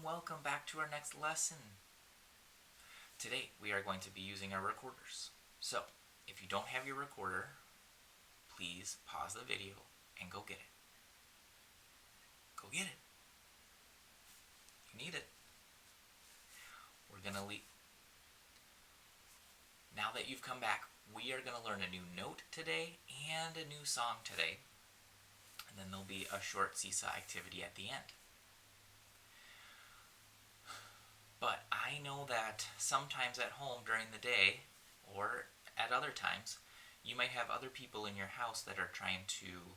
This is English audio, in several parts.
welcome back to our next lesson. Today we are going to be using our recorders. So, if you don't have your recorder, please pause the video and go get it. Go get it. You need it. We're going to leave. Now that you've come back, we are going to learn a new note today and a new song today. And then there'll be a short seesaw activity at the end. But I know that sometimes at home during the day, or at other times, you might have other people in your house that are trying to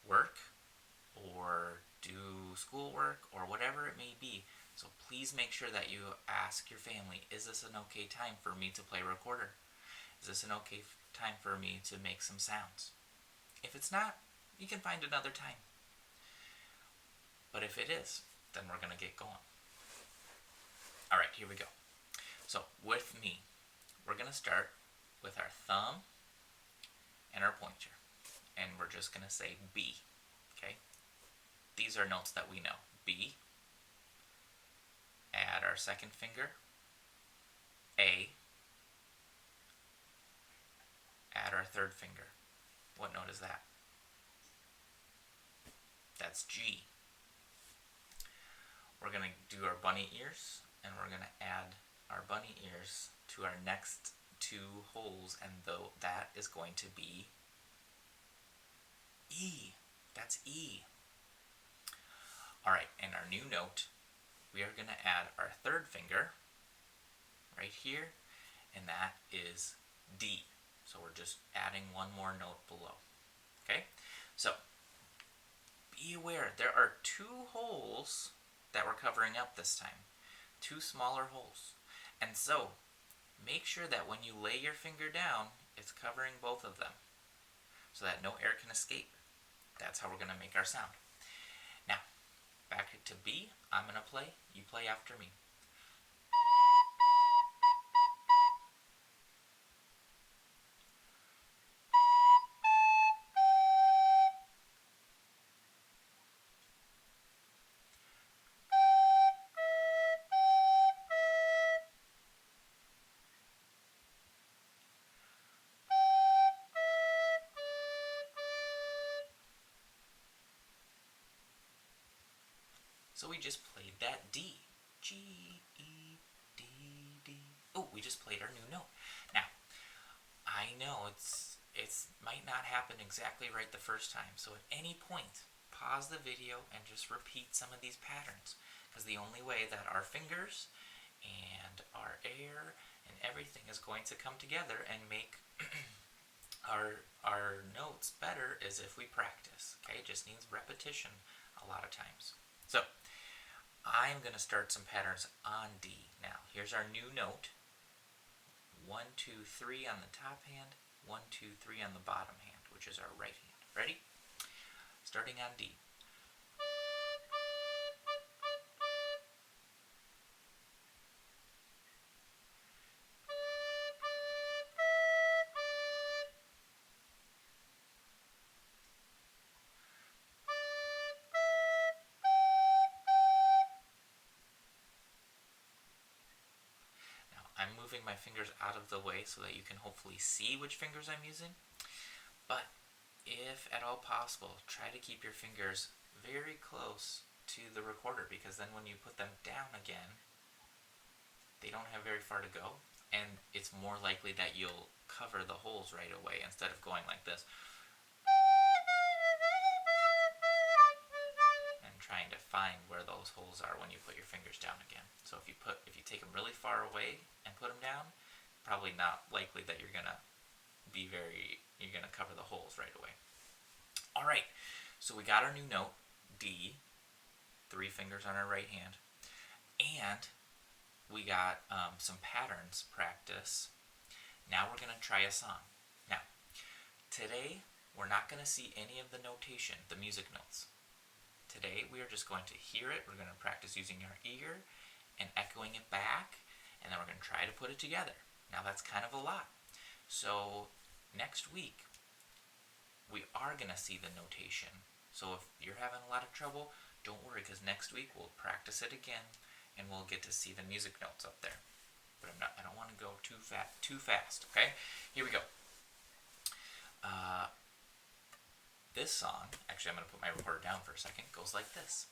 work, or do schoolwork, or whatever it may be. So please make sure that you ask your family, is this an okay time for me to play recorder? Is this an okay time for me to make some sounds? If it's not, you can find another time. But if it is, then we're going to get going. Alright, here we go. So, with me, we're going to start with our thumb and our pointer. And we're just going to say B. Okay? These are notes that we know. B. Add our second finger. A. Add our third finger. What note is that? That's G. We're going to do our bunny ears, and we're going to add our bunny ears to our next two holes, and though that is going to be E. That's E. Alright, and our new note, we are going to add our third finger right here, and that is D. So we're just adding one more note below. Okay? So, be aware, there are two holes that we're covering up this time. Two smaller holes. And so, make sure that when you lay your finger down, it's covering both of them, so that no air can escape. That's how we're going to make our sound. Now, back to B, I'm going to play, you play after me. So we just played that D. G, E, D, D. Oh, we just played our new note. Now, I know it might not happen exactly right the first time, so at any point, pause the video and just repeat some of these patterns, because the only way that our fingers and our air and everything is going to come together and make our notes better is if we practice. Okay, it just needs repetition a lot of times. So, I'm going to start some patterns on D. Now, here's our new note. 1, 2, 3 on the top hand, 1, 2, 3 on the bottom hand, which is our right hand. Ready? Starting on D. I'm moving my fingers out of the way so that you can hopefully see which fingers I'm using. But if at all possible, try to keep your fingers very close to the recorder, because then when you put them down again, they don't have very far to go, and it's more likely that you'll cover the holes right away instead of going like this and trying to find where those holes are when you put your fingers down again. So if you take them really far away and put them down, probably not likely that you're gonna cover the holes right away. Alright, so we got our new note, D, 3 fingers on our right hand, and we got some patterns practice. Now we're gonna try a song. Now, today we're not gonna see any of the notation, the music notes. Today we are just going to hear it, we're going to practice using our ear and echoing it back, and then we're going to try to put it together. Now that's kind of a lot. So next week, we are going to see the notation. So if you're having a lot of trouble, Don't worry, because next week we'll practice it again, and we'll get to see the music notes up there. But I don't want to go too fast. Okay, here we go. This song, actually, I'm going to put my recorder down for a second. Goes like this.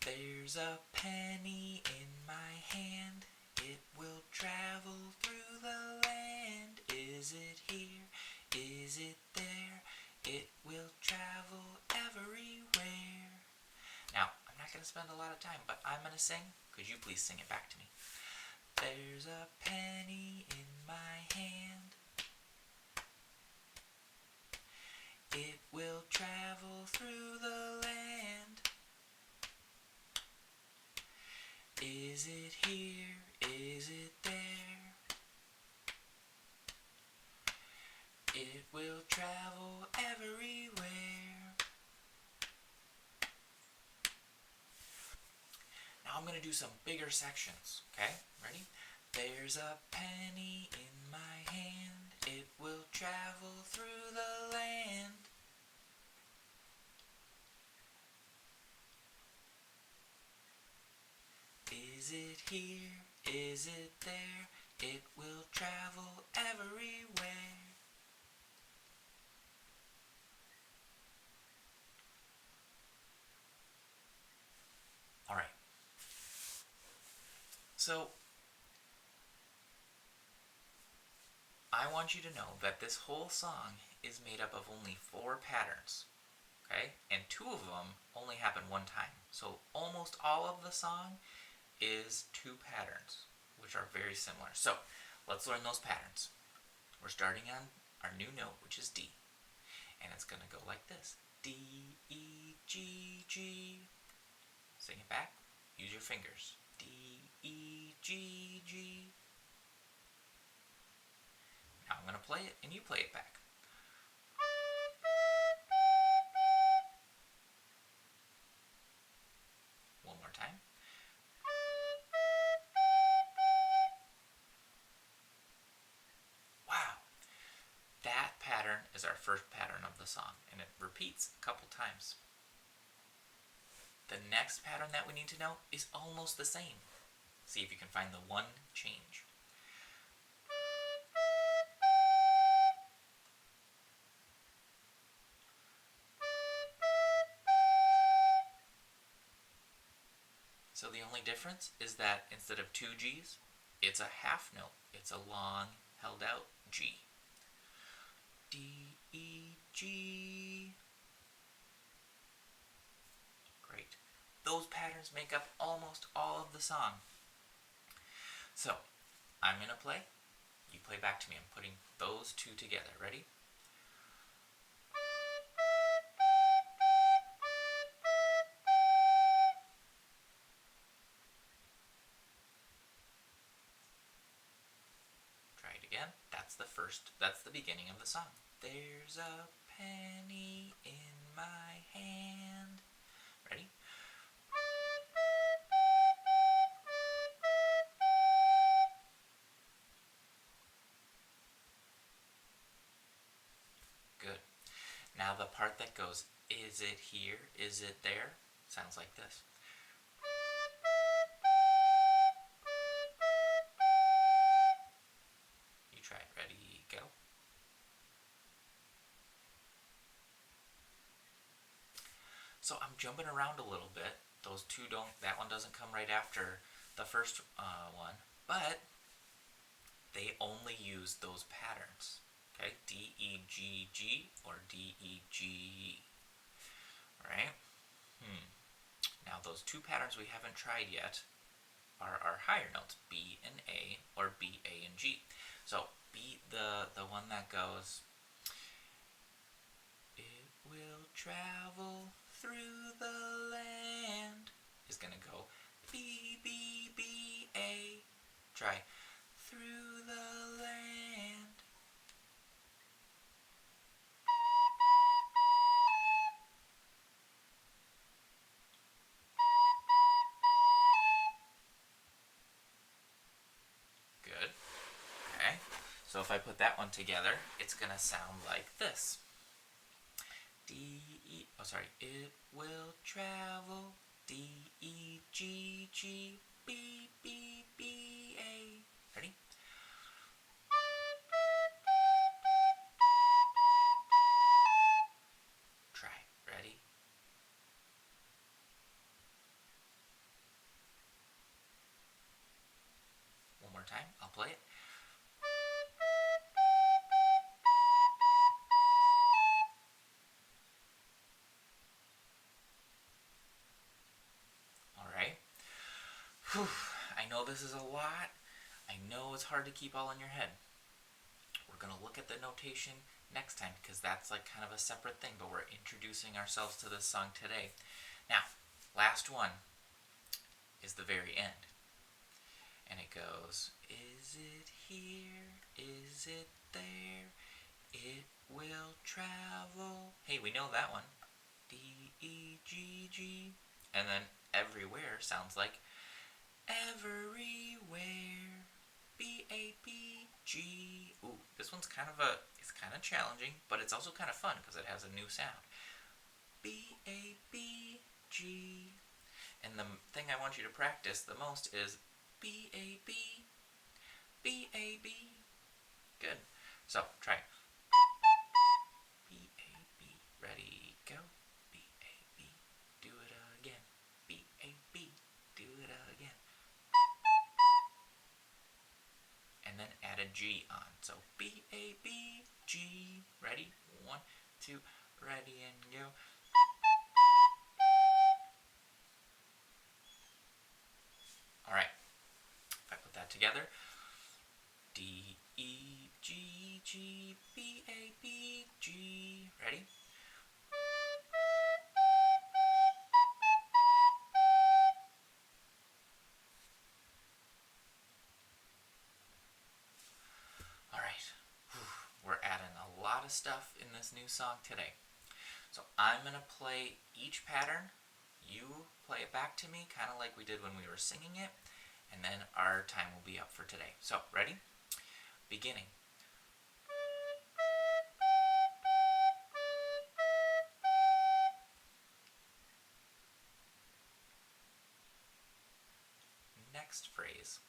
There's a penny in my hand. It will travel through the land. Is it here? Is it there? It will travel everywhere. Now, I'm not going to spend a lot of time, but I'm going to sing. Could you please sing it back to me? There's a penny in my hand. It will travel through the land. Is it here? Is it there? It will travel everywhere. Now I'm going to do some bigger sections, okay? Ready? There's a penny in my hand. It will travel through the land. Is it here? Is it there? It will travel everywhere. All right. So, I want you to know that this whole song is made up of only 4 patterns, okay? And 2 of them only happen one time. So almost all of the song is 2 patterns, which are very similar. So let's learn those patterns. We're starting on our new note, which is D. And it's going to go like this. D, E, G, G. Sing it back. Use your fingers. D, E, G, G. Now I'm going to play it, and you play it back. One more time. Wow! That pattern is our first pattern of the song, and it repeats a couple times. The next pattern that we need to know is almost the same. See if you can find the one change. So the only difference is that instead of 2 G's, it's a half note. It's a long, held out G. D, E, G. Great. Those patterns make up almost all of the song. So, I'm going to play. You play back to me. I'm putting those 2 together. Ready? Try it again. That's the beginning of the song. There's a penny in my hand. Ready? Good. Now the part that goes, is it here? Is it there? Sounds like this. You try it. Ready, go. So I'm jumping around a little bit. Those 2 that one doesn't come right after the first one, but they only use those patterns. Okay, D, E, G, G, or D, E, G, right? Now those 2 patterns we haven't tried yet are our higher notes, B and A, or B, A, and G. So B, the one that goes, it will travel through the land, is going to go B, B, B, A. Try through the land. Good. Okay. So if I put that one together, it's going to sound like this. D, E, it will travel D, E, G, G, B, B, B, A. Ready? Try. Ready? One more time. I'll play it. All right. Whew. I know this is a lot. I know it's hard to keep all in your head. We're going to look at the notation next time because that's like kind of a separate thing, but we're introducing ourselves to this song today. Now, last one is the very end. And it goes, is it here? Is it there? It will travel. Hey, we know that one. D, E, G, G. And then everywhere sounds like everywhere. B, A, B, G. Ooh, this one's it's kind of challenging, but it's also kind of fun because it has a new sound. B, A, B, G. And the thing I want you to practice the most is B, A, B, B, A, B. Good. So, try. B, A, B. Ready, go. B, A, B. Do it again. B, A, B. Do it again. And then add a G on. So, B, A, B, G. Ready? 1, 2, ready and go. Alright. If I put that together. D, E, G, G, B, A, B, G. Ready? Alright. We're adding a lot of stuff in this new song today. So I'm going to play each pattern. You play it back to me, kind of like we did when we were singing it. And then our time will be up for today. So, ready? Beginning. Next phrase.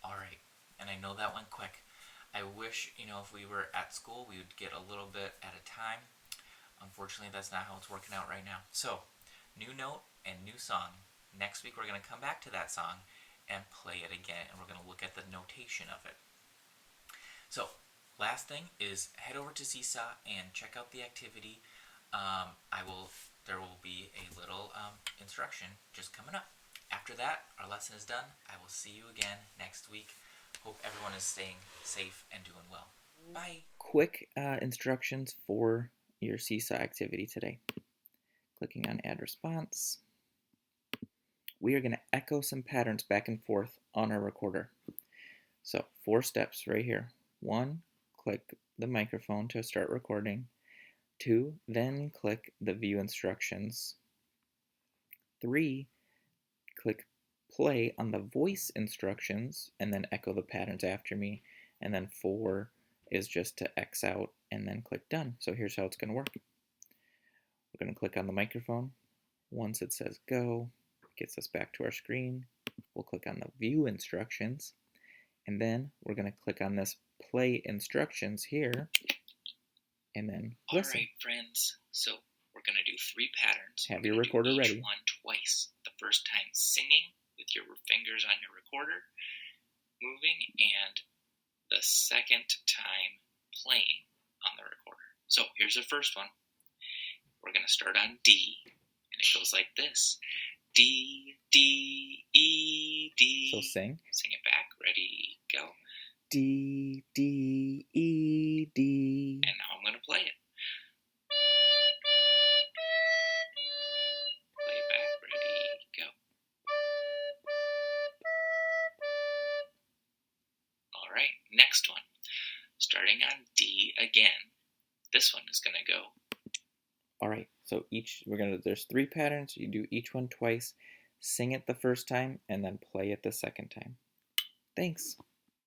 Alright, and I know that went quick. I wish, if we were at school, we would get a little bit at a time. Unfortunately, that's not how it's working out right now. So, new note and new song. Next week, we're going to come back to that song and play it again, and we're going to look at the notation of it. So, last thing is head over to Seesaw and check out the activity. There will be a little instruction just coming up. After that, our lesson is done. I will see you again next week. Hope everyone is staying safe and doing well. Bye. Quick instructions for your Seesaw activity today. Clicking on Add Response. We are going to echo some patterns back and forth on our recorder. So 4 steps right here. 1, click the microphone to start recording. 2, then click the view instructions. 3, click play on the voice instructions and then echo the patterns after me. And then 4 is just to X out and then click done. So here's how it's going to work. We're going to click on the microphone. Once it says go, it gets us back to our screen. We'll click on the view instructions. And then we're going to click on this play instructions here. And then listen. Alright friends, so we're going to do 3 patterns. Have your recorder ready. Each one twice. The first time singing with your fingers on your recorder, moving, and the second time playing on the recorder. So here's the first one. We're going to start on D, and it goes like this. D, D, E, D. So sing. Sing it back. Ready, go. D, D, E, D. And now I'm going to play it. right, next one. Starting on D again. This one is going to go. All right, so there's 3 patterns. You do each one twice, sing it the first time, and then play it the second time. Thanks.